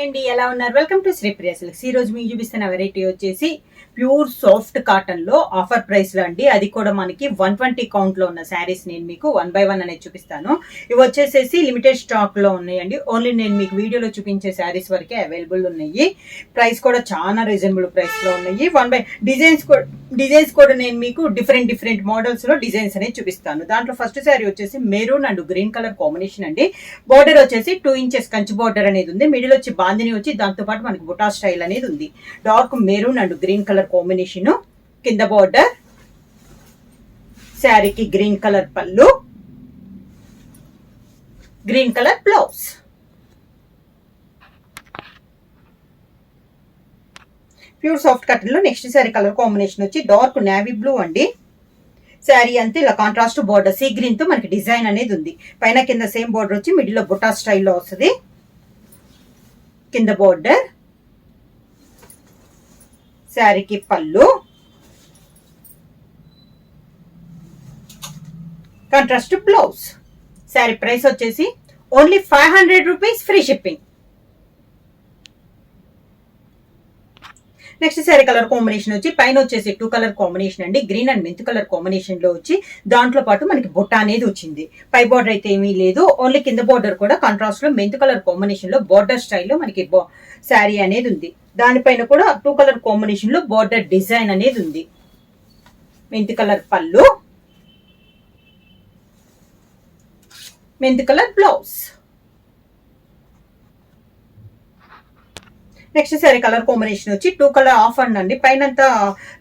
అండి ఎలా ఉన్నారు? Welcome to Sripriya silks. ఈ రోజు మీకు చూపిస్తున్న వెరైటీ వచ్చేసి ప్యూర్ సాఫ్ట్ కాటన్ లో ఆఫర్ ప్రైస్ లో అండి. అది కూడా మనకి 120 కౌంట్ లో ఉన్న శారీస్ నేను మీకు 1 by 1 అనేది చూపిస్తాను. ఇవి వచ్చేసేసి లిమిటెడ్ స్టాక్ లో ఉన్నాయండి. ఓన్లీ నేను మీకు వీడియోలో చూపించే శారీస్ వరకే అవైలబుల్ ఉన్నాయి. ప్రైస్ కూడా చాలా రీజనబుల్ ప్రైస్ లో ఉన్నాయి. డిజైన్స్ కూడా నేను మీకు డిఫరెంట్ మోడల్స్ లో డిజైన్స్ అనేది చూపిస్తాను. దాంట్లో ఫస్ట్ శారీ వచ్చేసి maroon and green colour combination అండి. బోర్డర్ వచ్చేసి 2 inches కంచి బోర్డర్ అనేది ఉంది. మిడిల్ వచ్చి బాందిని వచ్చి దాంతో పాటు మనకి బుటా స్టైల్ అనేది ఉంది. Dark maroon and green colour combination. కింద బోర్డర్, శారీకి గ్రీన్ కలర్ పళ్ళు, green colour blouse. Pure soft cotton లో నెక్స్ట్ శారీ కలర్ కాంబినేషన్ వచ్చి డార్క్ నేవీ బ్లూ అండి. శారీ అంతా ఇలా కాంట్రాస్ట్ బోర్డర్ సీ గ్రీన్ తో మనకి డిజైన్ అనేది ఉంది. పైన కింద సేమ్ బోర్డర్ వచ్చి మిడిల్ లో బుటా స్టైల్లో వస్తుంది. కింద బోర్డర్, శారీకి పళ్ళు, కాంట్రాస్ట్ బ్లౌజ్. శారీ ప్రైస్ వచ్చేసి only 500 rupees, free shipping. Next sari colour combination వచ్చి పైన వచ్చేసి 2 కలర్ కాంబినేషన్ అండి. Green and mint colour combination లో వచ్చి దాంట్లో పాటు మనకి బుట్ట అనేది వచ్చింది. పై బోర్డర్ అయితే ఏమీ లేదు. ఓన్లీ కింద బోర్డర్ కూడా కాంట్రాస్ట్ లో మెంత్ కలర్ కాంబినేషన్ లో బోర్డర్ స్టైల్లో మనకి శారీ అనేది ఉంది. దానిపైన కూడా 2 కలర్ కాంబినేషన్ లో బోర్డర్ డిజైన్ అనేది ఉంది. మెంత్ కలర్ పళ్ళు, mint colour blouse. Next sorry colour combination వచ్చి 2 కలర్ ఆఫ్ అండి. పైన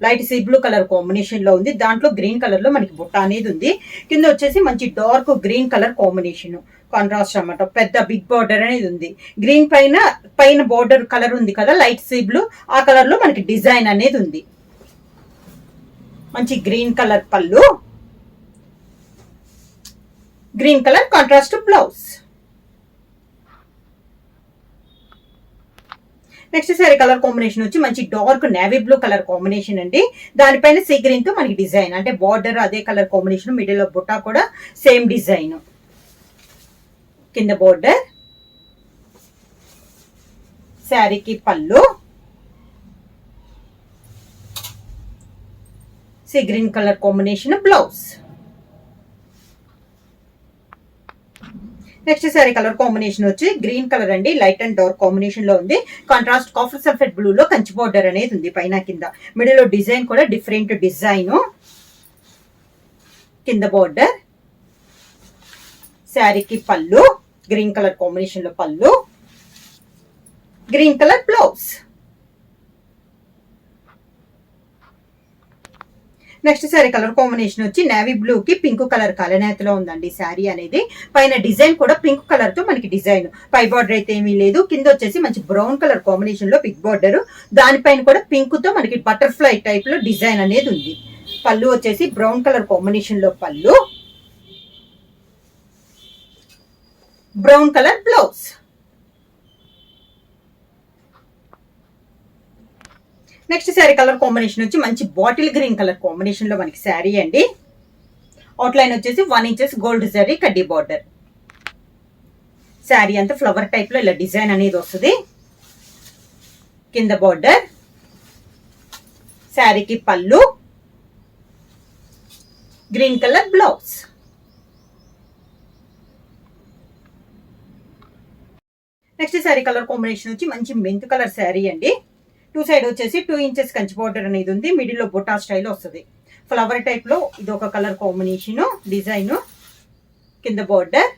light sea blue colour combination లో ఉంది. దాంట్లో గ్రీన్ కలర్ లో మనకి బుట్ట అనేది ఉంది. కింద వచ్చేసి మంచి dark green colour combination, contrast అన్నమాట. పెద్ద బిగ్ బార్డర్ అనేది ఉంది. గ్రీన్ పైన బార్డర్ కలర్ ఉంది కదా, లైట్ సీ బ్లూ, ఆ కలర్ లో మనకి డిజైన్ అనేది ఉంది. మంచి గ్రీన్ కలర్ పళ్ళు, green colour contrast blouse. Next sorry colour combination వచ్చి మంచి dark navy blue colour combination అండి. దానిపైన సీ గ్రీన్ తో మనకి డిజైన్, అంటే బార్డర్ అదే కలర్ కాంబినేషన్, మిడిల్ లో బుట్టా కూడా సేమ్ డిజైన్. కింద బోర్డర్, శారీకి పళ్ళు, sea green colour combination blouse. Next sari colour combination వచ్చి గ్రీన్ కలర్ అండి. లైట్ అండ్ డార్క్ కాంబినేషన్ లో ఉంది. కాంట్రాస్ట్ కాఫర్ సల్ఫేట్ బ్లూ లో కంచి బోర్డర్ అనేది ఉంది. పైన కింద మిడిల్ లో డిజైన్ కూడా డిఫరెంట్ డిజైన్. కింద బోర్డర్, శారీకి పళ్ళు, గ్రీన్ కలర్ కాంబినేషన్ లో పళ్ళు, green colour blouse. Next sari colour combination వచ్చి నేవీ బ్లూ కి పింక్ కలర్ కలనేతలో ఉందండి శారీ అనేది. పైన డిజైన్ కూడా పింక్ కలర్ తో మనకి డిజైన్. పై బార్డర్ అయితే ఏమీ లేదు. కింద వచ్చేసి మంచి బ్రౌన్ కలర్ కాంబినేషన్ లో బిగ్ బార్డర్, దానిపైన కూడా పింక్ తో మనకి బటర్ఫ్లై టైప్ లో డిజైన్ అనేది ఉంది. పళ్ళు వచ్చేసి బ్రౌన్ కలర్ కాంబినేషన్ లో పళ్ళు, brown colour blouse. Next sari colour combination వచ్చి మంచి బాటిల్ గ్రీన్ కలర్ కాంబినేషన్ లో మనకి శారీ అండి. అవుట్ లైన్ వచ్చేసి 1 inches గోల్డ్ జరీ కడ్డీ బార్డర్. శారీ అంతా ఫ్లవర్ టైప్ లో ఇలా డిజైన్ అనేది వస్తుంది. కింద బార్డర్, శారీకి పళ్ళు, green colour blouse. Next sari colour combination వచ్చి మంచి మెంత్ కలర్ శారీ అండి. 2 సైడ్ వచ్చేసి 2 inches కంచి బోర్డర్ అనేది ఉంది. మిడిల్ లో బుటా స్టైల్ వస్తుంది. ఫ్లవర్ టైప్ లో ఇది ఒక కలర్ కాంబినేషన్ డిజైన్. కింద బోర్డర్,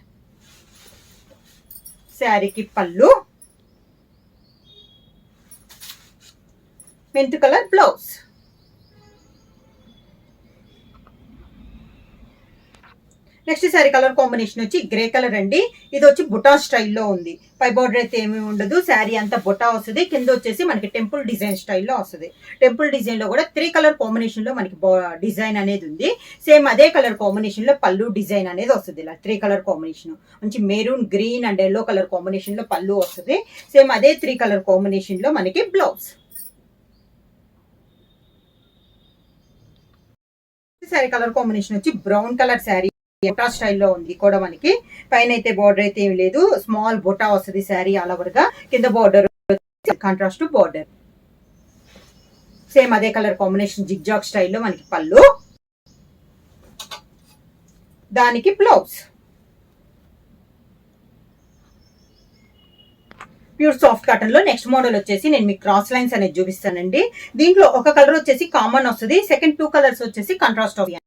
శారీకి పళ్ళు, mint colour blouse. Next sari colour combination వచ్చి గ్రే కలర్ అండి. ఇది వచ్చి బుటా స్టైల్లో ఉంది. పై బార్డర్ అయితే ఏమీ ఉండదు. శారీ అంతా బుటా వస్తుంది. కింద వచ్చేసి మనకి టెంపుల్ డిజైన్ స్టైల్లో వస్తుంది. టెంపుల్ డిజైన్ లో కూడా 3 కలర్ కాంబినేషన్ లో మనకి డిజైన్ అనేది ఉంది. సేమ్ అదే కలర్ కాంబినేషన్ లో పళ్ళు డిజైన్ అనేది వస్తుంది. ఇలా 3 కలర్ కాంబినేషన్, మంచి maroon, green and yellow colour combination లో పళ్ళు వస్తుంది. సేమ్ అదే 3 కలర్ కాంబినేషన్ లో మనకి బ్లౌజ్. శారీ కలర్ కాంబినేషన్ వచ్చి బ్రౌన్ కలర్ శారీ బొటా స్టైల్లో ఉంది కూడా మనకి. పైన అయితే బార్డర్ అయితే ఏమి లేదు, స్మాల్ బొటా వస్తుంది శారీ ఆల్ ఓవర్ గా. కింద బార్డర్ కాంట్రాస్ట్ బార్డర్, సేమ్ అదే కలర్ కాంబినేషన్ జిగ్జాగ్ స్టైల్లో మనకి పళ్ళు, దానికి బ్లౌజ్. ప్యూర్ సాఫ్ట్ కాటన్ లో నెక్స్ట్ మోడల్ వచ్చేసి నేను మీకు క్రాస్ లైన్స్ అనేది చూపిస్తానండి. దీంట్లో ఒక కలర్ వచ్చేసి కామన్ వస్తుంది, సెకండ్ 2 కలర్స్ వచ్చేసి కాంట్రాస్ట్ అవుతాయి.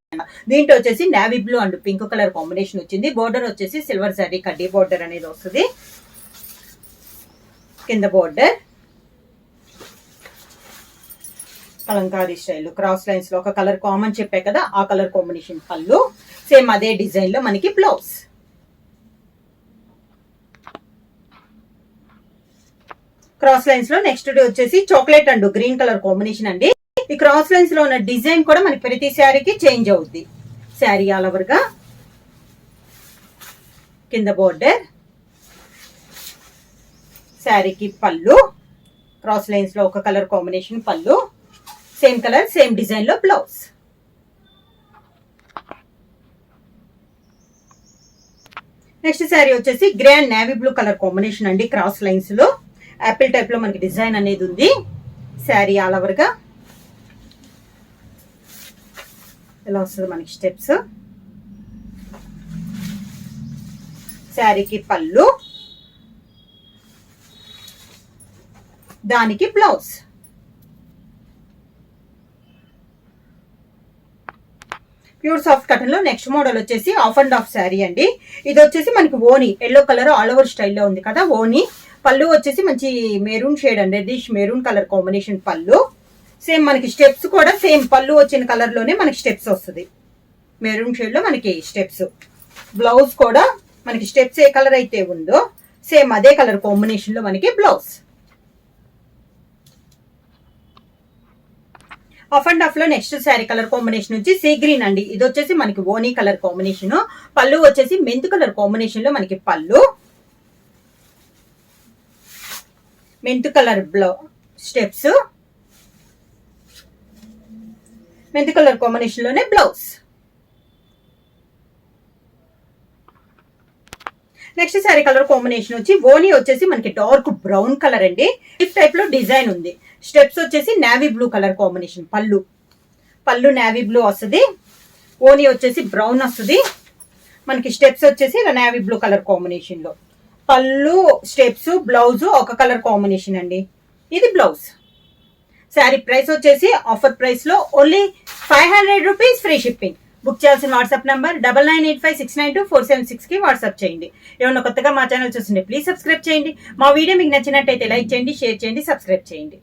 దీంట్లో వచ్చేసి navy blue and pink colour combination వచ్చింది. బోర్డర్ వచ్చేసి సిల్వర్ జరీ కడ్డీ బోర్డర్ అనేది వస్తుంది. కింద border Kalamkari style cross lines లో ఒక కలర్ కామన్ చెప్పే కదా, ఆ కలర్ కాంబినేషన్ పళ్ళు, సేమ్ అదే డిజైన్ లో మనకి బ్లౌజ్. క్రాస్ లైన్స్ లో నెక్స్ట్ వచ్చేసి chocolate and green colour combination అండి. ఈ క్రాస్ లైన్స్ లో ఉన్న డిజైన్ కూడా మనకి ప్రతి శారీకి చేంజ్ అవుద్ది. శారీ ఆల్ ఓవర్ గా కింద బోర్డర్, శారీకి పళ్ళు, క్రాస్ లైన్స్ లో ఒక కలర్ కాంబినేషన్ పళ్ళు, సేమ్ కలర్ సేమ్ డిజైన్ లో బ్లౌజ్. నెక్స్ట్ శారీ వచ్చేసి grey and navy blue colour combination అండి. క్రాస్ లైన్స్ లో యాపిల్ టైప్ లో మనకి డిజైన్ అనేది ఉంది. శారీ ఆల్ ఓవర్ గా ఇలా వస్తుంది మనకి స్టెప్స్. శారీకి పళ్ళు, దానికి బ్లౌజ్. ప్యూర్ సాఫ్ట్ కాటన్ లో నెక్స్ట్ మోడల్ వచ్చేసి ఆఫ్ అండ్ ఆఫ్ శారీ అండి. ఇది వచ్చేసి మనకి ఓనీ ఎల్లో కలర్ ఆల్ ఓవర్ స్టైల్లో ఉంది కదా ఓనీ. పళ్ళు వచ్చేసి మంచి మెరూన్ షేడ్ అండి, రెడ్డిష్ మెరూన్ కలర్ కాంబినేషన్ పళ్ళు. సేమ్ మనకి స్టెప్స్ కూడా సేమ్ పళ్ళు వచ్చిన కలర్ లోనే మనకి స్టెప్స్ వస్తుంది, మెరూన్ షేడ్ లో మనకి స్టెప్స్. బ్లౌజ్ కూడా మనకి స్టెప్స్ ఏ కలర్ అయితే ఉందో సేమ్ అదే కలర్ కాంబినేషన్ లో మనకి బ్లౌజ్. ఆఫ్ అండ్ ఆఫ్ లో నెక్స్ట్ శారీ కలర్ కాంబినేషన్ వచ్చి సీ గ్రీన్ అండి. ఇది వచ్చేసి మనకి ఓనీ కలర్ కాంబినేషన్. పళ్ళు వచ్చేసి మెంత్ కలర్ కాంబినేషన్ లో మనకి పళ్ళు, mint colour steps, mint colour combination లోనే blouse. Next sari colour combination వచ్చి ఓనీ వచ్చేసి మనకి డార్క్ బ్రౌన్ కలర్ అండి. లిప్ టైప్ లో డిజైన్ ఉంది. స్టెప్స్ వచ్చేసి నేవీ బ్లూ కలర్ కాంబినేషన్ పళ్ళు, పళ్ళు నేవీ బ్లూ వస్తుంది. ఓనీ వచ్చేసి బ్రౌన్ వస్తుంది. మనకి స్టెప్స్ వచ్చేసి ఇలా నేవీ బ్లూ కలర్ కాంబినేషన్ లో పళ్ళు, స్టెప్స్, బ్లౌజ్ ఒక కలర్ కాంబినేషన్ అండి. ఇది బ్లౌజ్. శారీ ప్రైస్ వచ్చేసి ఆఫర్ ప్రైస్ లో only 500 rupees free shipping. Book చేయాల్సిన వాట్సాప్ నంబర్ 9985692476 కి వాట్సాప్ చేయండి. ఏమన్నా కొత్తగా మా ఛానల్ చూస్తుంటే ప్లీజ్ సబ్స్క్రైబ్ చేయండి. మా వీడియో మీకు నచ్చినట్టయితే లైక్ చేయండి, షేర్ చేయండి, సబ్స్క్రైబ్ చేయండి.